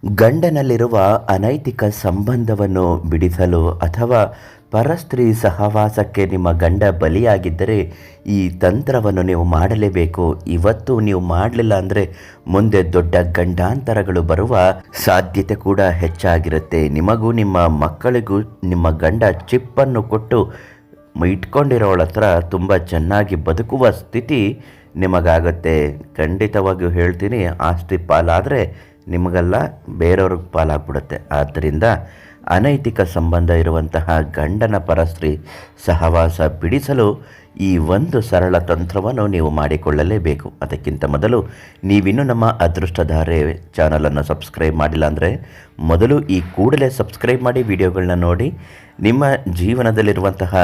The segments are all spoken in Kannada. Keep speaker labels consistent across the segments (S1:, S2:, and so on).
S1: ಗಂಡನಲ್ಲಿರುವ ಅನೈತಿಕ ಸಂಬಂಧವನ್ನು ಬಿಡಿಸಲು ಅಥವಾ ಪರಸ್ತ್ರೀ ಸಹವಾಸಕ್ಕೆ ನಿಮ್ಮ ಗಂಡ ಬಲಿಯಾಗಿದ್ದರೆ ಈ ತಂತ್ರವನ್ನು ನೀವು ಮಾಡಲೇಬೇಕು. ಇವತ್ತು ನೀವು ಮಾಡಲಿಲ್ಲ ಅಂದರೆ ಮುಂದೆ ದೊಡ್ಡ ಗಂಡಾಂತರಗಳು ಬರುವ ಸಾಧ್ಯತೆ ಕೂಡ ಹೆಚ್ಚಾಗಿರುತ್ತೆ. ನಿಮಗೂ ನಿಮ್ಮ ಮಕ್ಕಳಿಗೂ ನಿಮ್ಮ ಗಂಡ ಚಿಪ್ಪನ್ನು ಕೊಟ್ಟು ಇಟ್ಕೊಂಡಿರೋಳ ಹತ್ರ ತುಂಬ ಚೆನ್ನಾಗಿ ಬದುಕುವ ಸ್ಥಿತಿ ನಿಮಗಾಗುತ್ತೆ. ಖಂಡಿತವಾಗಿಯೂ ಹೇಳ್ತೀನಿ, ಆಸ್ತಿ ಪಾಲಾದರೆ ನಿಮಗೆಲ್ಲ ಬೇರೆಯವ್ರಿಗೆ ಪಾಲಾಗ್ಬಿಡುತ್ತೆ. ಆದ್ದರಿಂದ ಅನೈತಿಕ ಸಂಬಂಧ ಇರುವಂತಹ ಗಂಡನ ಪರಸ್ತ್ರೀ ಸಹವಾಸ ಬಿಡಿಸಲು ಈ ಒಂದು ಸರಳ ತಂತ್ರವನ್ನು ನೀವು ಮಾಡಿಕೊಳ್ಳಲೇಬೇಕು. ಅದಕ್ಕಿಂತ ಮೊದಲು ನೀವಿನ್ನೂ ನಮ್ಮ ಅದೃಷ್ಟಧಾರೆ ಚಾನಲನ್ನು ಸಬ್ಸ್ಕ್ರೈಬ್ ಮಾಡಿಲ್ಲ ಅಂದರೆ ಮೊದಲು ಈ ಕೂಡಲೇ ಸಬ್ಸ್ಕ್ರೈಬ್ ಮಾಡಿ, ವಿಡಿಯೋಗಳನ್ನ ನೋಡಿ. ನಿಮ್ಮ ಜೀವನದಲ್ಲಿರುವಂತಹ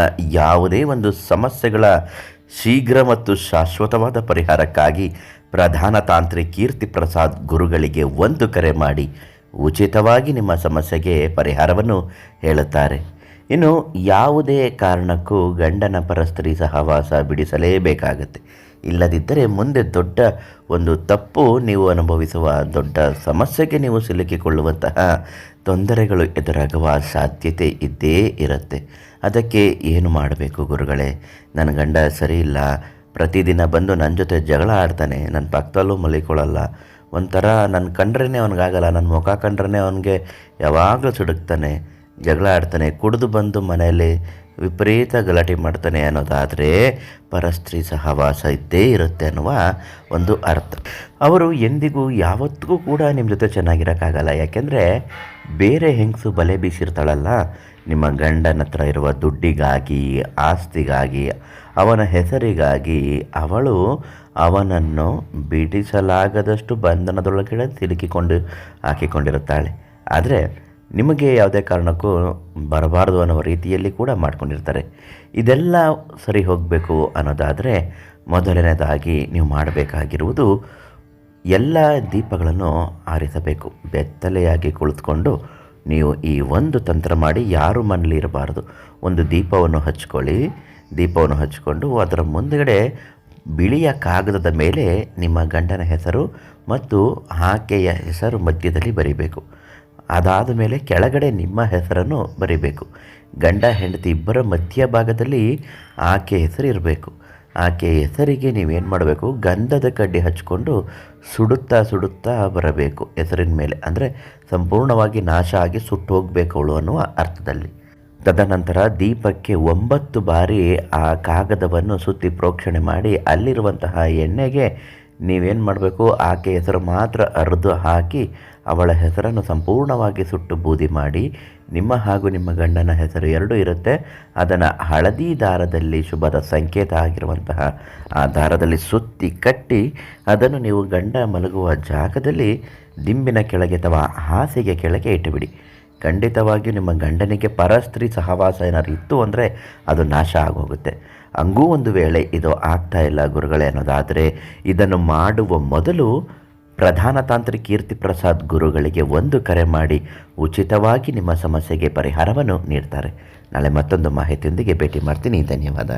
S1: ಯಾವುದೇ ಒಂದು ಸಮಸ್ಯೆಗಳ ಶೀಘ್ರ ಮತ್ತು ಶಾಶ್ವತವಾದ ಪರಿಹಾರಕ್ಕಾಗಿ ಪ್ರಧಾನ ತಾಂತ್ರಿಕ ಕೀರ್ತಿ ಪ್ರಸಾದ್ ಗುರುಗಳಿಗೆ ಒಂದು ಕರೆ ಮಾಡಿ ಉಚಿತವಾಗಿ ನಿಮ್ಮ ಸಮಸ್ಯೆಗೆ ಪರಿಹಾರವನ್ನು ಹೇಳುತ್ತಾರೆ. ಇನ್ನು ಯಾವುದೇ ಕಾರಣಕ್ಕೂ ಗಂಡನ ಪರಸ್ತ್ರೀ ಸಹವಾಸ ಬಿಡಿಸಲೇಬೇಕಾಗತ್ತೆ. ಇಲ್ಲದಿದ್ದರೆ ಮುಂದೆ ದೊಡ್ಡ ಒಂದು ತಪ್ಪು ನೀವು ಅನುಭವಿಸುವ ದೊಡ್ಡ ಸಮಸ್ಯೆಗೆ ನೀವು ಸಿಲುಕಿಕೊಳ್ಳುವಂತಹ ತೊಂದರೆಗಳು ಎದುರಾಗುವ ಸಾಧ್ಯತೆ ಇದ್ದೇ ಇರುತ್ತೆ. ಅದಕ್ಕೆ ಏನು ಮಾಡಬೇಕು ಗುರುಗಳೇ? ನನ್ನ ಗಂಡ ಸರಿ ಇಲ್ಲ, ಪ್ರತಿದಿನ ಬಂದು ನನ್ನ ಜೊತೆ ಜಗಳ ಆಡ್ತಾನೆ, ನನ್ನ ಪಕ್ಕದಲ್ಲೂ ಮಲಿಕೊಳ್ಳಲ್ಲ, ಒಂಥರ ನನ್ನ ಕಂಡ್ರೇ ಅವನಿಗಾಗಲ್ಲ, ನನ್ನ ಮುಖ ಕಂಡ್ರೇ ಅವನಿಗೆ ಯಾವಾಗಲೂ ಸಿಡುಕ್ತಾನೆ, ಜಗಳ ಆಡ್ತಾನೆ, ಕುಡಿದು ಬಂದು ಮನೆಯಲ್ಲಿ ವಿಪರೀತ ಗಲಾಟೆ ಮಾಡ್ತಾನೆ ಅನ್ನೋದಾದರೆ ಪರಸ್ತ್ರೀ ಸಹವಾಸ ಇದ್ದೇ ಇರುತ್ತೆ ಅನ್ನುವ ಒಂದು ಅರ್ಥ. ಅವರು ಎಂದಿಗೂ ಯಾವತ್ತಿಗೂ ಕೂಡ ನಿಮ್ಮ ಜೊತೆ ಚೆನ್ನಾಗಿರೋಕ್ಕಾಗಲ್ಲ. ಯಾಕೆಂದರೆ ಬೇರೆ ಹೆಂಗಸು ಬಲೆ ಬೀಸಿರ್ತಾಳಲ್ಲ, ನಿಮ್ಮ ಗಂಡನ ಹತ್ರ ಇರುವ ದುಡ್ಡಿಗಾಗಿ, ಆಸ್ತಿಗಾಗಿ, ಅವನ ಹೆಸರಿಗಾಗಿ ಅವಳು ಅವನನ್ನು ಬಿಡಿಸಲಾಗದಷ್ಟು ಬಂಧನದೊಳಗಡೆ ಹಾಕಿಕೊಂಡಿರುತ್ತಾಳೆ. ಆದರೆ ನಿಮಗೆ ಯಾವುದೇ ಕಾರಣಕ್ಕೂ ಬರಬಾರ್ದು ಅನ್ನೋ ರೀತಿಯಲ್ಲಿ ಕೂಡ ಮಾಡ್ಕೊಂಡಿರ್ತಾರೆ. ಇದೆಲ್ಲ ಸರಿ ಹೋಗಬೇಕು ಅನ್ನೋದಾದರೆ ಮೊದಲನೇದಾಗಿ ನೀವು ಮಾಡಬೇಕಾಗಿರುವುದು ಎಲ್ಲ ದೀಪಗಳನ್ನು ಆರಿಸಬೇಕು. ಬೆತ್ತಲೆಯಾಗಿ ಕುಳಿತುಕೊಂಡು ನೀವು ಈ ಒಂದು ತಂತ್ರ ಮಾಡಿ, ಯಾರು ಮನೇಲಿ ಇರಬಾರ್ದು. ಒಂದು ದೀಪವನ್ನು ಹಚ್ಕೊಳ್ಳಿ. ದೀಪವನ್ನು ಹಚ್ಕೊಂಡು ಅದರ ಮುಂದುಗಡೆ ಬಿಳಿಯ ಕಾಗದದ ಮೇಲೆ ನಿಮ್ಮ ಗಂಡನ ಹೆಸರು ಮತ್ತು ಆಕೆಯ ಹೆಸರು ಮಧ್ಯದಲ್ಲಿ ಬರೀಬೇಕು. ಅದಾದ ಮೇಲೆ ಕೆಳಗಡೆ ನಿಮ್ಮ ಹೆಸರನ್ನು ಬರೀಬೇಕು. ಗಂಡ ಹೆಂಡತಿ ಇಬ್ಬರ ಮಧ್ಯಭಾಗದಲ್ಲಿ ಆಕೆ ಹೆಸರು ಇರಬೇಕು. ಆಕೆ ಹೆಸರಿಗೆ ನೀವೇನು ಮಾಡಬೇಕು, ಗಂಧದ ಕಡ್ಡಿ ಹಚ್ಕೊಂಡು ಸುಡುತ್ತಾ ಸುಡುತ್ತಾ ಬರಬೇಕು ಹೆಸರಿನ ಮೇಲೆ. ಅಂದರೆ ಸಂಪೂರ್ಣವಾಗಿ ನಾಶ ಆಗಿ ಸುಟ್ಟು ಹೋಗಬೇಕು ಅವಳು ಅನ್ನುವ ಅರ್ಥದಲ್ಲಿ. ತದನಂತರ ದೀಪಕ್ಕೆ 9 ಬಾರಿ ಆ ಕಾಗದವನ್ನು ಸುತ್ತಿ ಪ್ರೋಕ್ಷಣೆ ಮಾಡಿ ಅಲ್ಲಿರುವಂತಹ ಎಣ್ಣೆಗೆ ನೀವೇನು ಮಾಡಬೇಕು, ಆಕೆ ಹೆಸರು ಮಾತ್ರ ಅರ್ದು ಹಾಕಿ ಅವಳ ಹೆಸರನ್ನು ಸಂಪೂರ್ಣವಾಗಿ ಸುಟ್ಟು ಬೂದಿ ಮಾಡಿ, ನಿಮ್ಮ ಹಾಗೂ ನಿಮ್ಮ ಗಂಡನ ಹೆಸರು ಎರಡೂ ಇರುತ್ತೆ, ಅದನ್ನು ಹಳದಿ ದಾರದಲ್ಲಿ ಶುಭದ ಸಂಕೇತ ಆಗಿರುವಂತಹ ಆ ದಾರದಲ್ಲಿ ಸುತ್ತಿ ಕಟ್ಟಿ ಅದನ್ನು ನೀವು ಗಂಡ ಮಲಗುವ ಜಾಗದಲ್ಲಿ ದಿಂಬಿನ ಕೆಳಗೆ ಅಥವಾ ಹಾಸಿಗೆ ಕೆಳಗೆ ಇಟ್ಟುಬಿಡಿ. ಖಂಡಿತವಾಗಿಯೂ ನಿಮ್ಮ ಗಂಡನಿಗೆ ಪರಸ್ತ್ರೀ ಸಹವಾಸ ಏನಾದ್ರು ಇತ್ತು ಅಂದರೆ ಅದು ನಾಶ ಆಗೋಗುತ್ತೆ. ಹಂಗೂ ಒಂದು ವೇಳೆ ಇದು ಆಗ್ತಾ ಇಲ್ಲ ಗುರುಗಳೇ ಅನ್ನೋದಾದರೆ ಇದನ್ನು ಮಾಡುವ ಮೊದಲು ಪ್ರಧಾನ ತಾಂತ್ರಿಕ ಕೀರ್ತಿ ಪ್ರಸಾದ್ ಗುರುಗಳಿಗೆ ಒಂದು ಕರೆ ಮಾಡಿ ಉಚಿತವಾಗಿ ನಿಮ್ಮ ಸಮಸ್ಯೆಗೆ ಪರಿಹಾರವನ್ನು ನೀಡ್ತಾರೆ. ನಾಳೆ ಮತ್ತೊಂದು ಮಾಹಿತಿಯೊಂದಿಗೆ ಭೇಟಿ ಮಾಡ್ತೀನಿ. ಧನ್ಯವಾದ.